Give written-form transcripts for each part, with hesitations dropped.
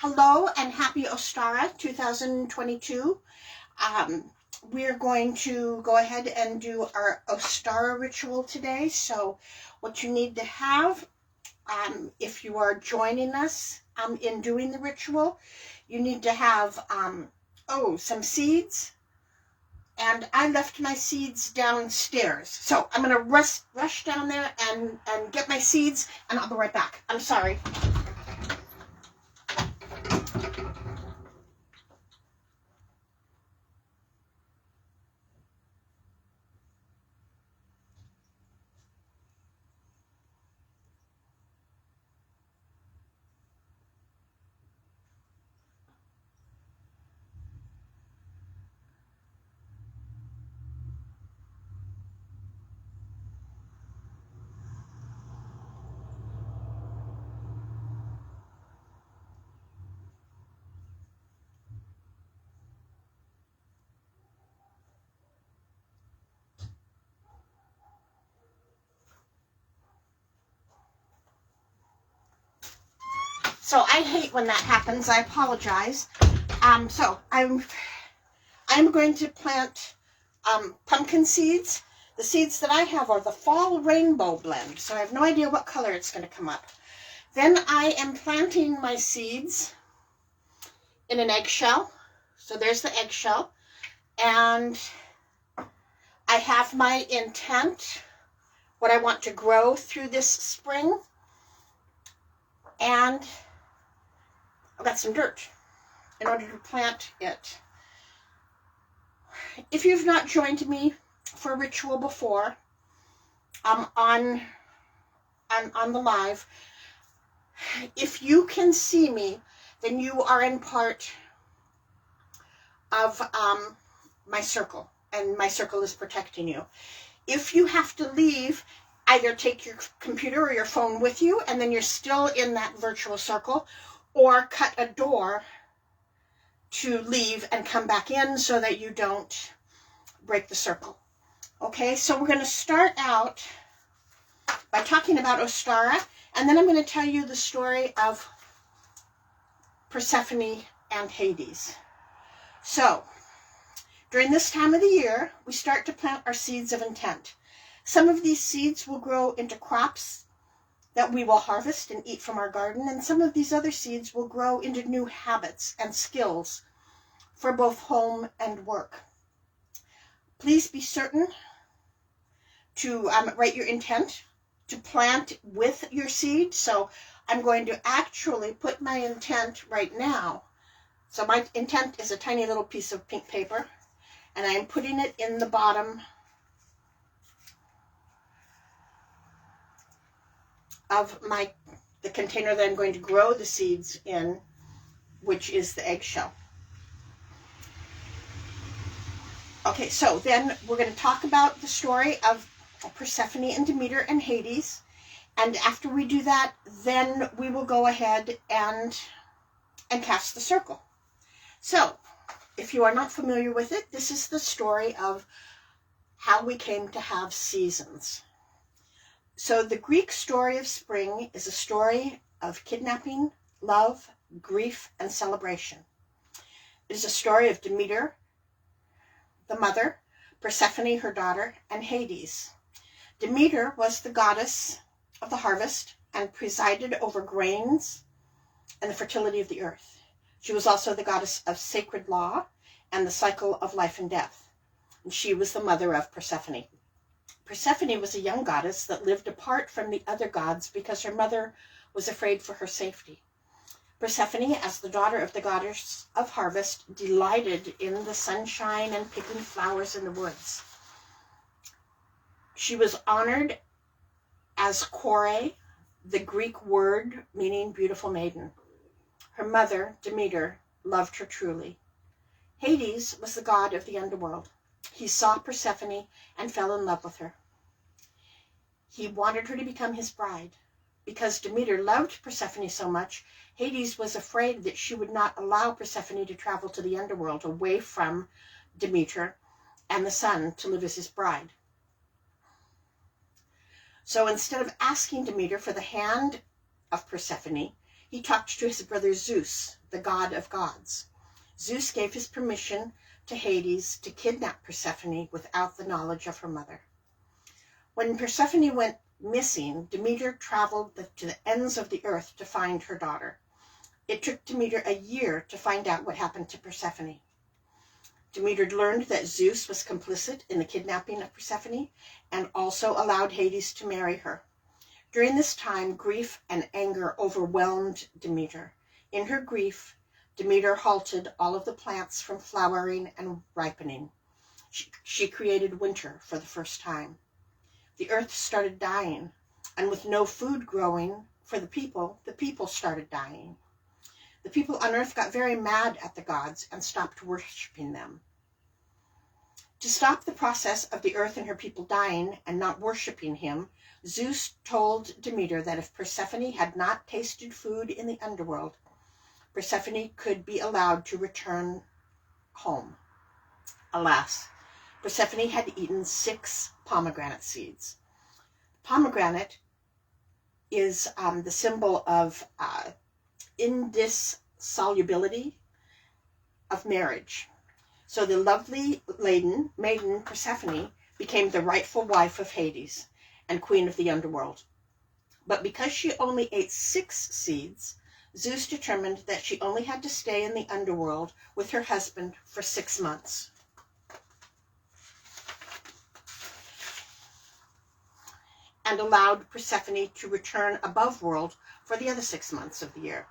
Hello and happy Ostara 2022. We're going to go ahead and do our Ostara ritual today. So what you need to have, if you are joining us in doing the ritual, you need to have some seeds. And I left my seeds downstairs. So I'm going to rush down there and get my seeds, and I'll be right back. I'm sorry. So I hate when that happens. I apologize. So I'm going to plant pumpkin seeds. The seeds that I have are the fall rainbow blend. So I have no idea what color it's going to come up. Then I am planting my seeds in an eggshell. So there's the eggshell. And I have my intent, what I want to grow through this spring. And I've got some dirt in order to plant it. If you've not joined me for a ritual before, on the live, if you can see me, then you are in part of my circle, and my circle is protecting you. If you have to leave, either take your computer or your phone with you, and then you're still in that virtual circle, or cut a door to leave and come back in so that you don't break the circle. Okay, so we're going to start out by talking about Ostara, and then I'm going to tell you the story of Persephone and Hades. So, during this time of the year, we start to plant our seeds of intent. Some of these seeds will grow into crops that we will harvest and eat from our garden, and some of these other seeds will grow into new habits and skills for both home and work. Please be certain to write your intent to plant with your seed. So I'm going to actually put my intent right now. So my intent is a tiny little piece of pink paper, and I'm putting it in the bottom of the container that I'm going to grow the seeds in, which is the eggshell. Okay, so then we're going to talk about the story of Persephone and Demeter and Hades. And after we do that, then we will go ahead and cast the circle. So, if you are not familiar with it, this is the story of how we came to have seasons. So the Greek story of spring is a story of kidnapping, love, grief, and celebration. It is a story of Demeter, the mother, Persephone, her daughter, and Hades. Demeter was the goddess of the harvest and presided over grains and the fertility of the earth. She was also the goddess of sacred law and the cycle of life and death. And she was the mother of Persephone. Persephone was a young goddess that lived apart from the other gods because her mother was afraid for her safety. Persephone, as the daughter of the goddess of harvest, delighted in the sunshine and picking flowers in the woods. She was honored as Kore, the Greek word meaning beautiful maiden. Her mother, Demeter, loved her truly. Hades was the god of the underworld. He saw Persephone and fell in love with her. He wanted her to become his bride. Because Demeter loved Persephone so much, Hades was afraid that she would not allow Persephone to travel to the underworld away from Demeter and the sun to live as his bride. So instead of asking Demeter for the hand of Persephone, he talked to his brother Zeus, the god of gods. Zeus gave his permission to Hades to kidnap Persephone without the knowledge of her mother. When Persephone went missing, Demeter traveled to the ends of the earth to find her daughter. It took Demeter a year to find out what happened to Persephone. Demeter learned that Zeus was complicit in the kidnapping of Persephone and also allowed Hades to marry her. During this time, grief and anger overwhelmed Demeter. In her grief, Demeter halted all of the plants from flowering and ripening. She created winter for the first time. The earth started dying, and with no food growing for the people started dying. The people on earth got very mad at the gods and stopped worshiping them. To stop the process of the earth and her people dying and not worshiping him, Zeus told Demeter that if Persephone had not tasted food in the underworld, Persephone could be allowed to return home. Alas, Persephone had eaten 6 pomegranate seeds. Pomegranate is the symbol of indissolubility of marriage. So the lovely maiden Persephone became the rightful wife of Hades and queen of the underworld. But because she only ate 6 seeds, Zeus determined that she only had to stay in the underworld with her husband for 6 months. And allowed Persephone to return above world for the other 6 months of the year.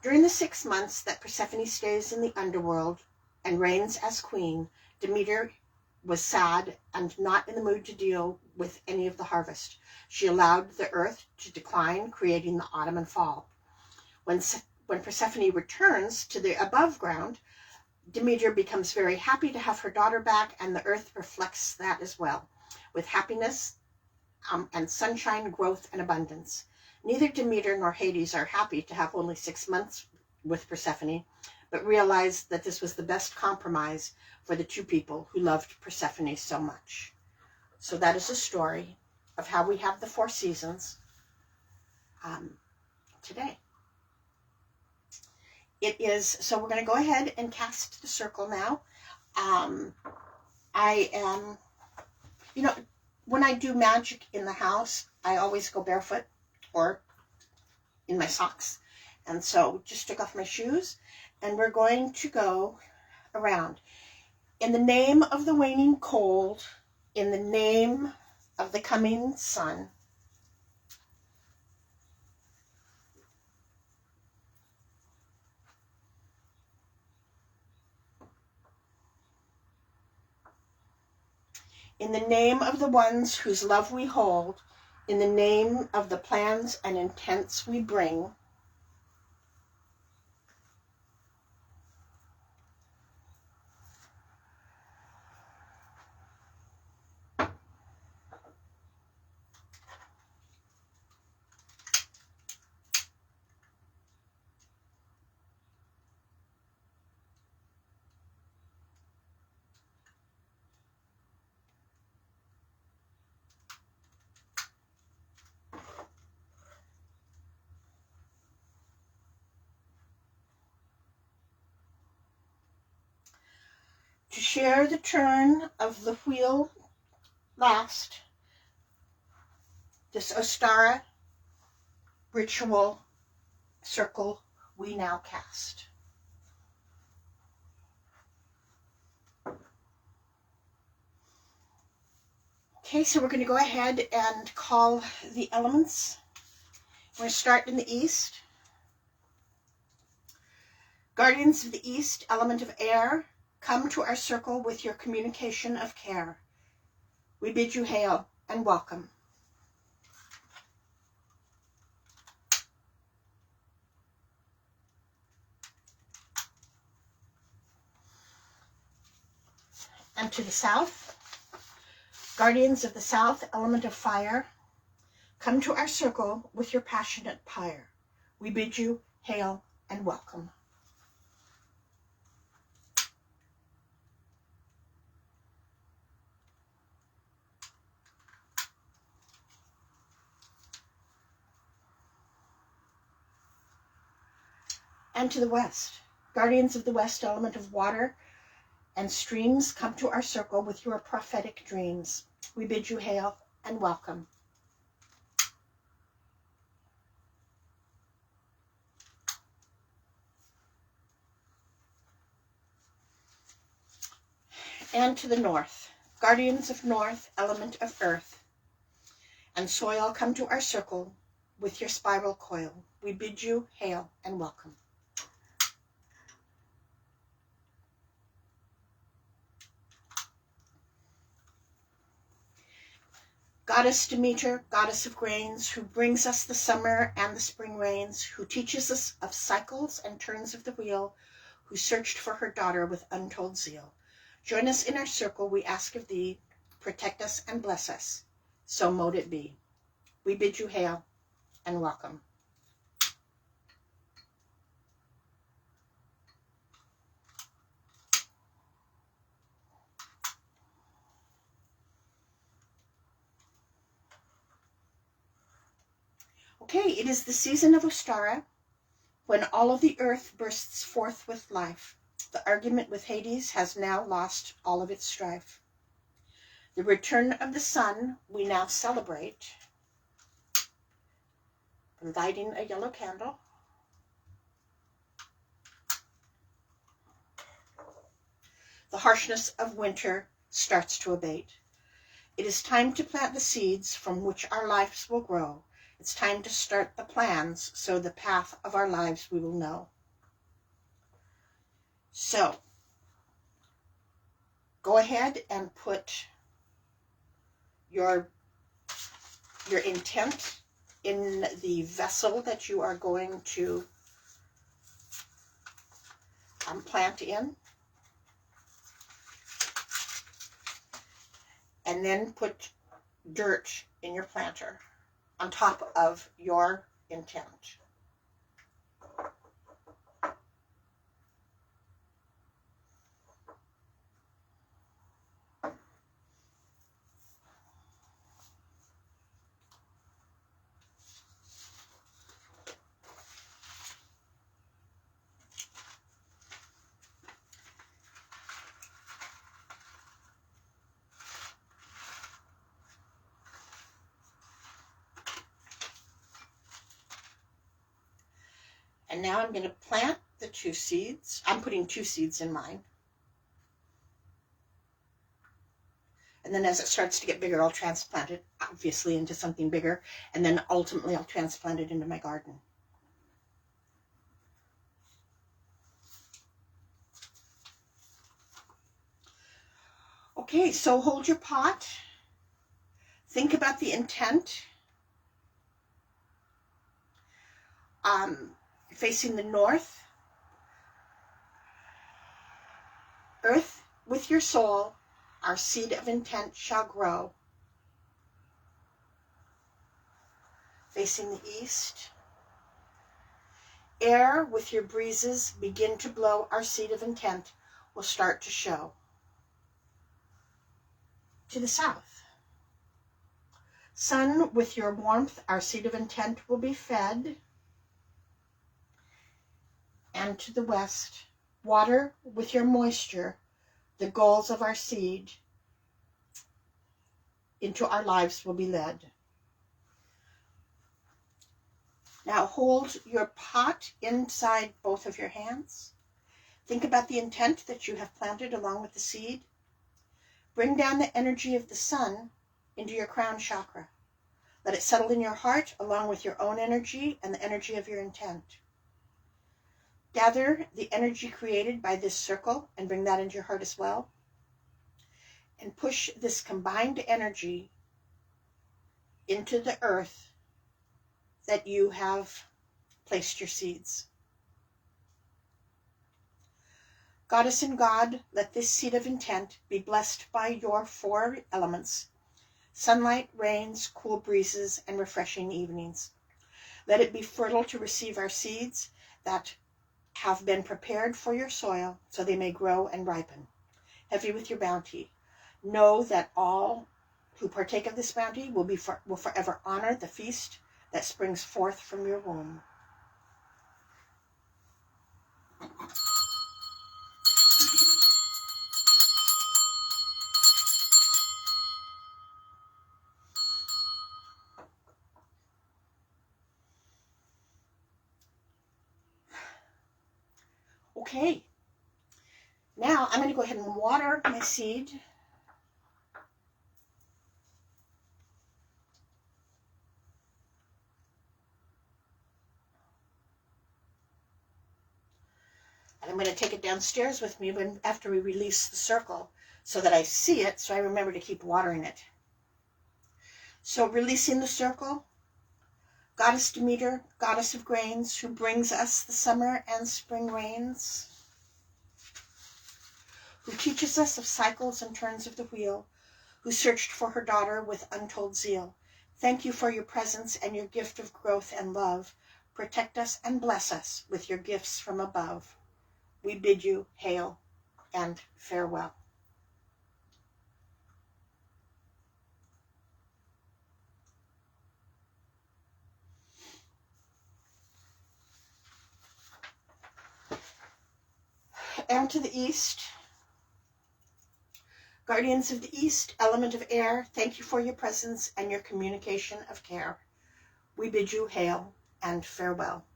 During the 6 months that Persephone stays in the underworld and reigns as queen, Demeter was sad and not in the mood to deal with any of the harvest. She allowed the earth to decline, creating the autumn and fall. When Persephone returns to the above ground, Demeter becomes very happy to have her daughter back, and the earth reflects that as well, with happiness and sunshine, growth, and abundance. Neither Demeter nor Hades are happy to have only 6 months with Persephone, but realize that this was the best compromise for the 2 people who loved Persephone so much. So that is a story of how we have the 4 seasons today. So we're going to go ahead and cast the circle now. I am, when I do magic in the house, I always go barefoot or in my socks. And so just took off my shoes, and we're going to go around. In the name of the waning cold, in the name of the coming sun, in the name of the ones whose love we hold, in the name of the plans and intents we bring, to share the turn of the wheel last, this Ostara ritual circle we now cast. Okay, so we're going to go ahead and call the elements. We're going to start in the east. Guardians of the east, element of air, come to our circle with your communication of care. We bid you hail and welcome. And to the south, guardians of the south, element of fire, come to our circle with your passionate pyre. We bid you hail and welcome. And to the west, guardians of the west element of water and streams, come to our circle with your prophetic dreams. We bid you hail and welcome. And to the north, guardians of north element of earth and soil, come to our circle with your spiral coil. We bid you hail and welcome. Goddess Demeter, goddess of grains, who brings us the summer and the spring rains, who teaches us of cycles and turns of the wheel, who searched for her daughter with untold zeal. Join us in our circle, we ask of thee, protect us and bless us, so mote it be. We bid you hail and welcome. Okay, it is the season of Ostara, when all of the earth bursts forth with life. The argument with Hades has now lost all of its strife. The return of the sun we now celebrate, lighting a yellow candle. The harshness of winter starts to abate. It is time to plant the seeds from which our lives will grow. It's time to start the plans so the path of our lives we will know. So, go ahead and put your intent in the vessel that you are going to plant in. And then put dirt in your planter on top of your intent. And now I'm going to plant the 2 seeds. I'm putting 2 seeds in mine. And then as it starts to get bigger, I'll transplant it, obviously, into something bigger. And then ultimately, I'll transplant it into my garden. Okay, so hold your pot. Think about the intent. Facing the north. Earth, with your soul, our seed of intent shall grow. Facing the east. Air, with your breezes, begin to blow. Our seed of intent will start to show. To the south. Sun, with your warmth, our seed of intent will be fed. And to the west. Water, with your moisture, the goals of our seed into our lives will be led. Now hold your pot inside both of your hands. Think about the intent that you have planted along with the seed. Bring down the energy of the sun into your crown chakra. Let it settle in your heart along with your own energy and the energy of your intent. Gather the energy created by this circle and bring that into your heart as well. And push this combined energy into the earth that you have placed your seeds. Goddess and God, let this seed of intent be blessed by your 4 elements: sunlight, rains, cool breezes, and refreshing evenings. Let it be fertile to receive our seeds that have been prepared for your soil so they may grow and ripen. Heavy with your bounty. Know that all who partake of this bounty will forever honor the feast that springs forth from your womb. Okay. Now I'm going to go ahead and water my seed. And I'm going to take it downstairs with me after we release the circle so that I see it, so I remember to keep watering it. So releasing the circle, Goddess Demeter, Goddess of Grains, who brings us the summer and spring rains, who teaches us of cycles and turns of the wheel, who searched for her daughter with untold zeal. Thank you for your presence and your gift of growth and love. Protect us and bless us with your gifts from above. We bid you hail and farewell. And to the east, guardians of the east, element of air, thank you for your presence and your communication of care. We bid you hail and farewell.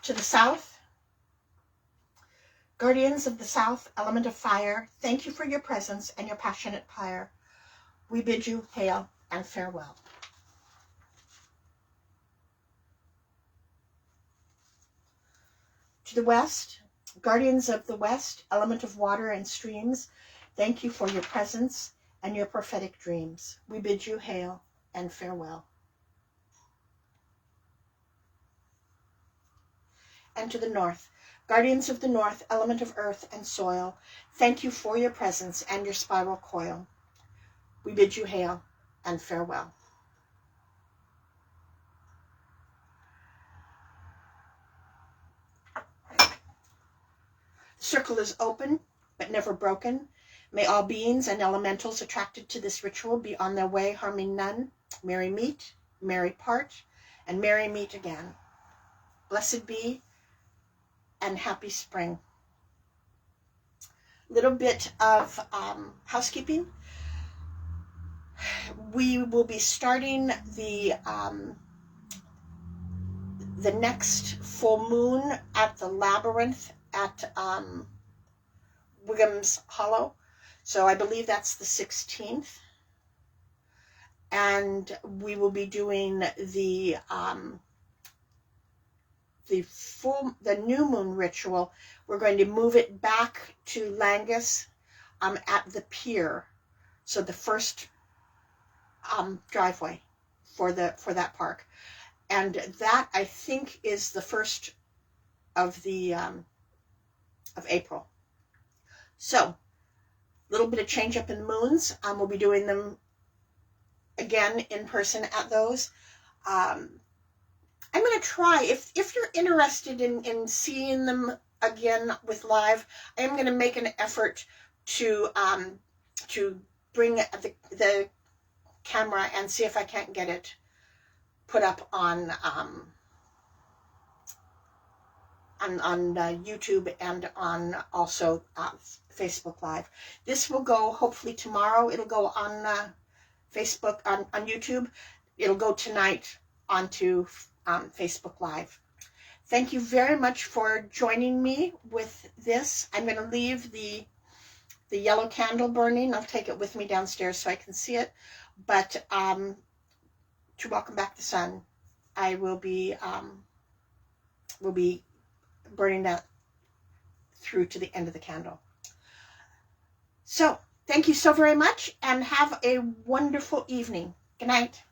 To the south, guardians of the south, element of fire, thank you for your presence and your passionate pyre. We bid you hail and farewell. To the west, guardians of the west, element of water and streams, thank you for your presence and your prophetic dreams. We bid you hail and farewell. And to the north, guardians of the north, element of earth and soil, thank you for your presence and your spiral coil. We bid you hail and farewell. The circle is open, but never broken. May all beings and elementals attracted to this ritual be on their way, harming none. Merry meet, merry part, and merry meet again. Blessed be and happy spring. Little bit of housekeeping. We will be starting the next full moon at the Labyrinth at Wiggum's Hollow. So I believe that's the 16th. And we will be doing the new moon ritual. We're going to move it back to Langus at the pier. So the first driveway for that park. And that, I think, is the 1st of April. So, a little bit of change up in the moons. We'll be doing them again in person at those. I'm going to try, if you're interested in seeing them again with live, I am going to make an effort to bring the camera and see if I can't get it put up on YouTube and on also Facebook Live. This will go hopefully tomorrow. It'll go on Facebook, on YouTube. It'll go tonight onto Facebook Live. Thank you very much for joining me with this. I'm going to leave the yellow candle burning. I'll take it with me downstairs so I can see it. But to welcome back the sun, I will be burning that through to the end of the candle. So, thank you so very much and have a wonderful evening. Good night.